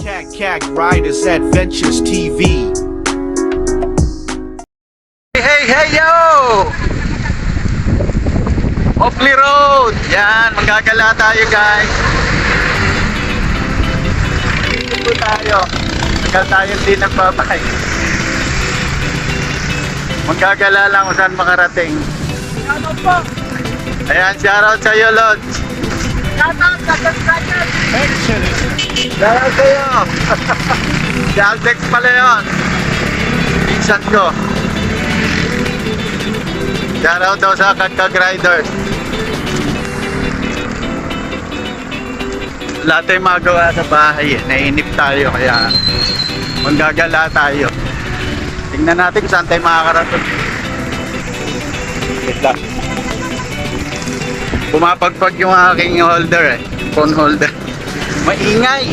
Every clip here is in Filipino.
Cag Riders Adventures TV. Hey, yo! Oakley Road! Yan, magagala tayo guys. Dito tayo. Tagal tayo hindi nagbabay. Magagala lang kung saan makarating. Ano po? Ayan, shoutout sa'yo, Lods. Shoutout sa subscribers! Shoutout sa'yo. Si Aldex pala yun. Pinsan ko. Shoutout daw sa Cag Riders. Lahat tayong magawa sa bahay. Nainip tayo kaya manggagala tayo. Tingnan natin kung saan tayo makakarating. Wait lang. Pumapagpag yung aking holder phone holder. Maingay.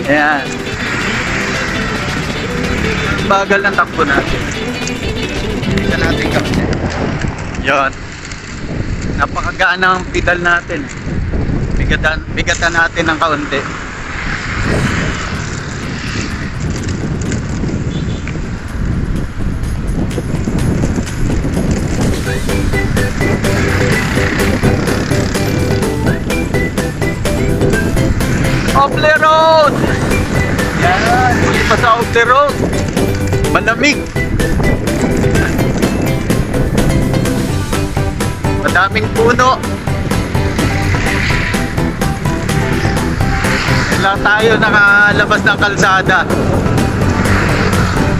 Ayan. Bagal ng takbo natin. Tingnan natin kami. Yun. Napakagaan ang pedal natin. Bigatan natin ng kaunti. Oakley Road! Yan, muli pa sa Oakley Road. Malamig. Madaming puno. Lang tayo nakalabas ng kalsada.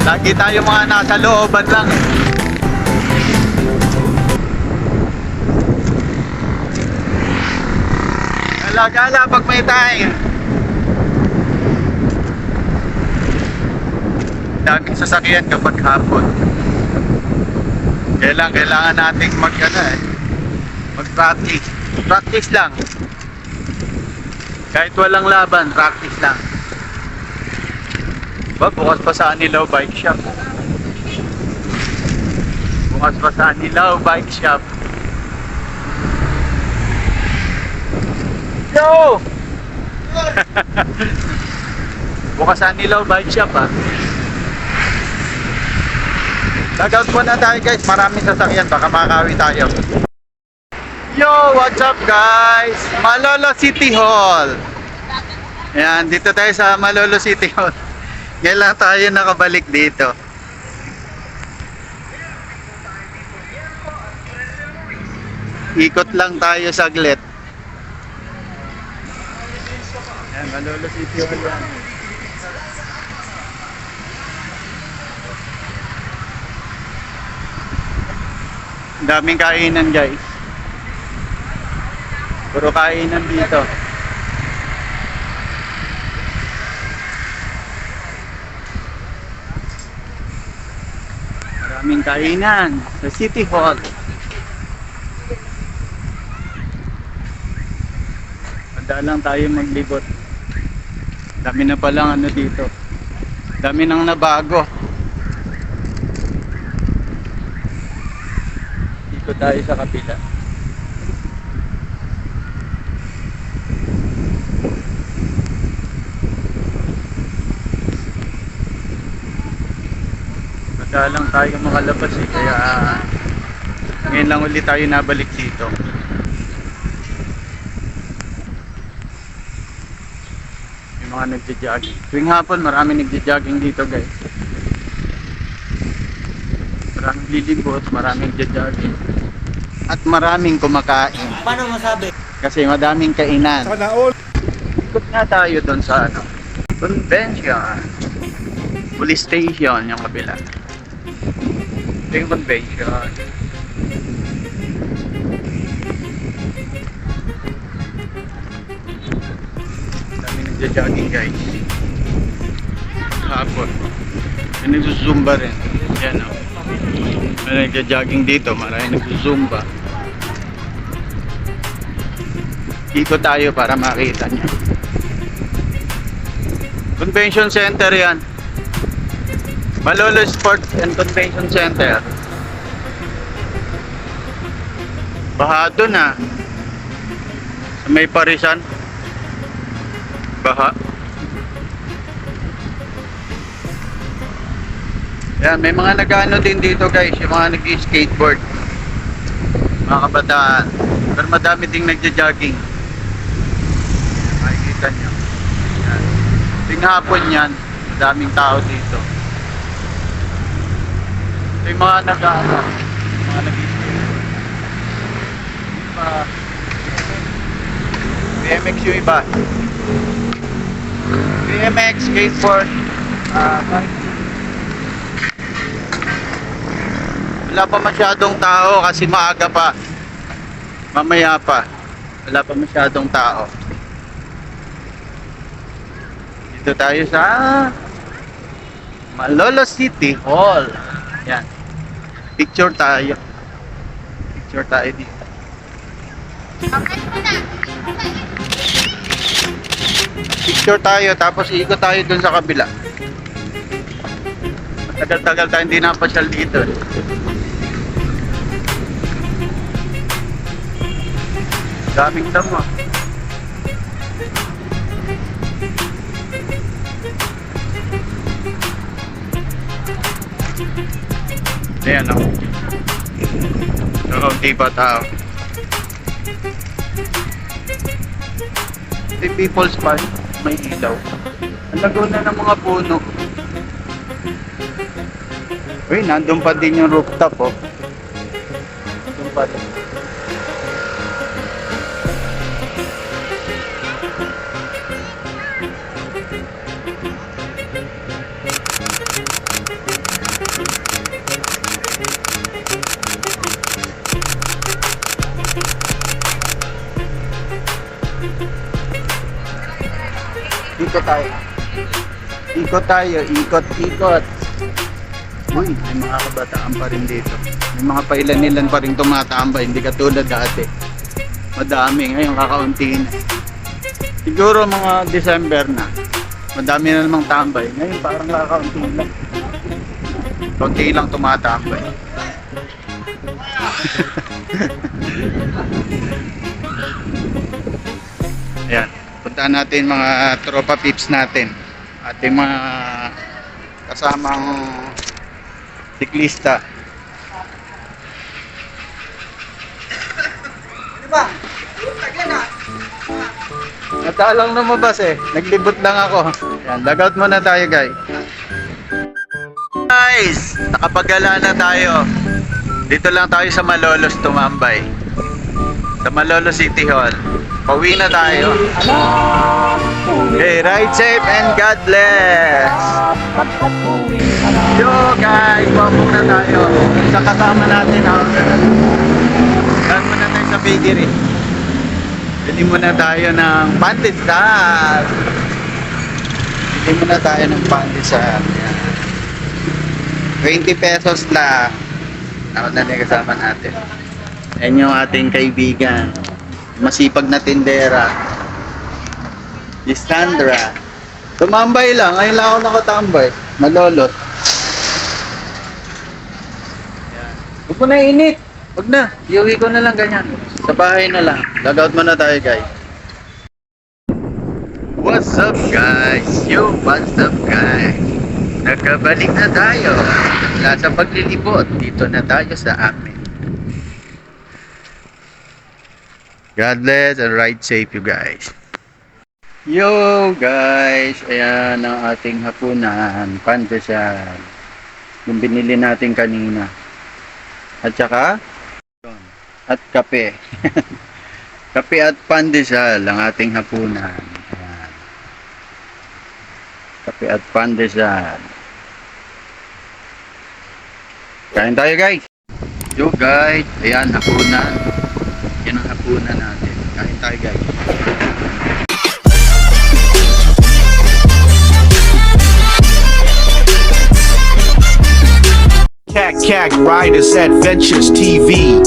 Lagi tayo mga nasa looban lang. Gala pag may time. Daming sasakyan kapag hapon. Kailangan nating mag-practice. Practice lang. Kahit walang laban, practice lang. Bukas pa sa Anilaw Bike Shop. Bukas pa sa Anilaw Bike Shop. Yo! Bukas sa Anilaw Bike Shop Tagout muna tayo guys, maraming sasakyan, baka makawi tayo. Yo, what's up guys? Malolo City Hall. Ayan, dito tayo sa Malolo City Hall. Ngayon lang tayo nakabalik dito. Ikot lang tayo saglit. Ayan, Malolo City Hall yan. Daming kainan guys. Puro kainan dito. Maraming kainan sa City Hall. Madalang tayo maglibot. Dami na palang dito. Dami nang nabago. Dito tayo sa kapila. Madalang tayo makalabas kaya ngayon lang ulit tayo nabalik dito. May mga nagja-jogging. Tuwing hapon marami nagja-jogging dito guys. Maraming lilibot, maraming nagja-jogging. At maraming kumakain. Paano masabi? Kasi madaming kainan. Sana all. Ikot nga tayo doon sa convention. Police station yung kabila. Ito yung convention. Dami nagja-jogging guys. Hapon. May nagsusumba rin. Yan o. May nagja-jogging dito. Maraming nagsusumba. Ikot tayo para makita nyo. Convention Center yan. Malolo Sports and Convention Center. Bahado na. Sa may Parisan. Baha. Yan, may mga nag-ano din dito guys, yung mga nag-skateboard. Mga kabataan. Pero madami ding nagja-jogging. Makikita nyo. Yan. Ting hapon yan, madaming tao dito. May mga nag-ano, mga nag-skateboard. BMX yung iba. BMX, skateboard. Wala pa masyadong tao kasi maaga pa. Mamaya pa. Wala pa masyadong tao. Dito tayo sa Malolo City Hall. Yan. Picture tayo. Picture tayo dito. Picture tayo tapos ikot tayo dun sa kabila. Tagal-tagal tayo hindi napasyal dito. Daming damo. Ayan o. Hindi pa tao. May people's park. May ilaw. Ang laguna ng mga puno. Uy, nandun pa din yung rooftop oh. Nandun pa din. Ikot tayo. Ikot tayo. Ikot. Uy, may mga kabataan pa rin dito. May mga pailan-ilan pa rin tumatambay. Hindi katulad dati. Madami. Ngayon kakaunti na. Siguro mga December na. Madami na namang tambay. Ngayon parang kakaunti lang. Kaunti lang tumatambay. Ayan. Puntahan natin mga tropa pips natin. Ating mga kasamang siklista. Diba? Tagay na. Natalang lumabas eh. Naglibot lang ako. Yan, logout muna tayo guys. Guys, nakapagala na tayo. Dito lang tayo sa Malolos tumambay. Sa Malolo City Hall. Pauwi na tayo. Okay, ride safe and God bless. Yo guys, babong na tayo. Sa kasama natin ako. Saan muna tayo sa bakery. Bili muna tayo ng pandesal. Bili muna tayo ng pandesal. 20 pesos lang. Ako na yung kasama natin. Yan yung ating kaibigan. Masipag na tindera. Si Sandra. Tumambay lang. Ngayon lang ako nakatambay. Malolot. Yan. Huwag mo na init. Huwag na. Iuwi ko na lang ganyan. Sa bahay na lang. Logout muna tayo guys. What's up guys? Yo, what's up guys? Nakabalik na tayo. Mula sa paglilibot. Dito na tayo sa amin. God bless and ride safe you guys. Yo guys, ayan ang ating hapunan, pandesal. Yung binili natin kanina. At saka at kape. Kape at pandesal ang ating hapunan. Ayan. Kape at pandesal. Kain tayo guys. Yo guys, ayan hapunan. Yan ang hapunan natin. Kain tayo guys. Cat Riders Adventures TV.